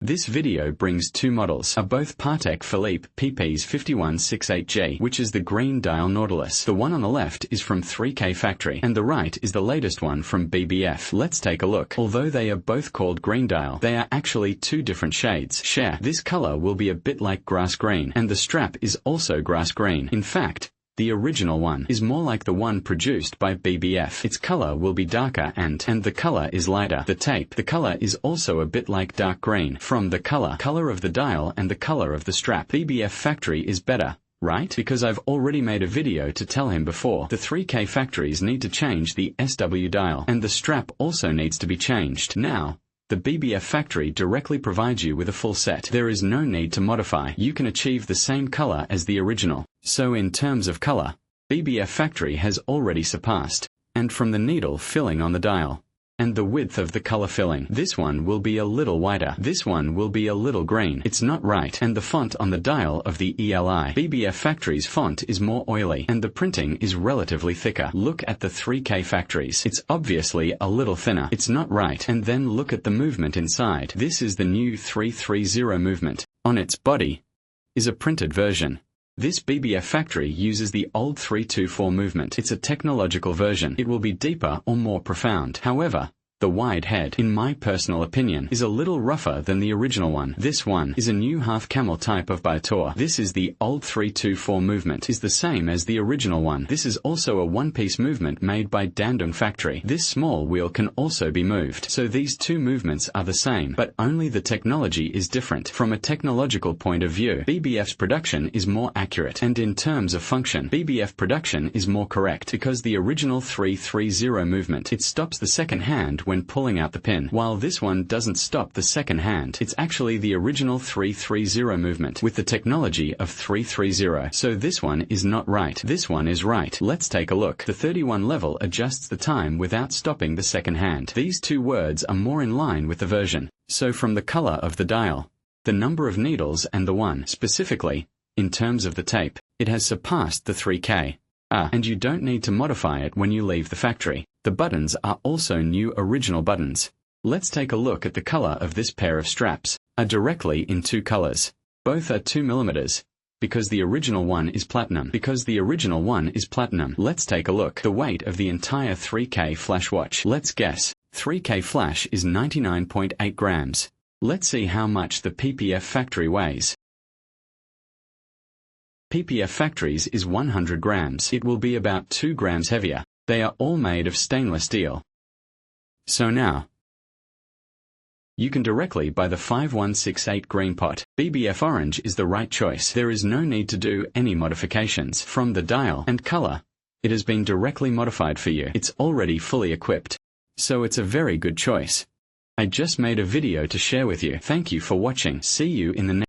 This video brings two models, are both Patek Philippe PPs 5168J, which is the green dial Nautilus. The one on the left is from 3K Factory, and the right is the latest one from BBF. Let's take a look. Although they are both called green dial, they are actually two different shades. This color will be a bit like grass green, and the strap is also grass green. In fact, the original one is more like the one produced by BBF. Its color will be darker and the color is lighter. The color is also a bit like dark green from the color of the dial and the color of the strap. BBF Factory is better, right? Because I've already made a video to tell him before. The 3K factories need to change the SW dial, and the strap also needs to be changed. Now, the BBF factory directly provides you with a full set. There is no need to modify. You can achieve the same color as the original. So in terms of color, BBF factory has already surpassed. And from the needle filling on the dial, and the width of the color filling, this one will be a little whiter. This one will be a little green. It's not right. And the font on the dial of the ELI BBF factory's font is more oily, and the printing is relatively thicker. Look at the 3K factories. It's obviously a little thinner. It's not right. And then look at the movement inside. This is the new 330 movement. On its body is a printed version. This BBF factory uses the old 324 movement. It's a technological version. It will be deeper or more profound. However, the wide head, in my personal opinion, is a little rougher than the original one. This one is a new half-camel type of Bitour. This is the old 324 movement, is the same as the original one. This is also a one-piece movement made by Dandong factory. This small wheel can also be moved. So these two movements are the same, but only the technology is different. From a technological point of view, BBF's production is more accurate, and in terms of function, BBF production is more correct, because the original 330 movement, it stops the second hand when pulling out the pin, while this one doesn't stop the second hand. It's actually the original 330 movement with the technology of 330. So this one is not right. This one is right. Let's take a look. The 31 level adjusts the time without stopping the second hand. These two words are more in line with the version. So from the color of the dial, the number of needles and the one, specifically, in terms of the tape, it has surpassed the 3K. And you don't need to modify it when you leave the factory. The buttons are also new original buttons. Let's take a look at the color of this pair of straps. Are directly in two colors. Both are 2mm, because the original one is platinum. Let's take a look. The weight of the entire 3K flash watch. Let's guess. 3K flash is 99.8 grams. Let's see how much the PPF factory weighs. PPF factories is 100 grams. It will be about 2 grams heavier. They are all made of stainless steel. So now, you can directly buy the 5168 green pot. BBF orange is the right choice. There is no need to do any modifications. From the dial and color, it has been directly modified for you. It's already fully equipped. So it's a very good choice. I just made a video to share with you. Thank you for watching. See you in the next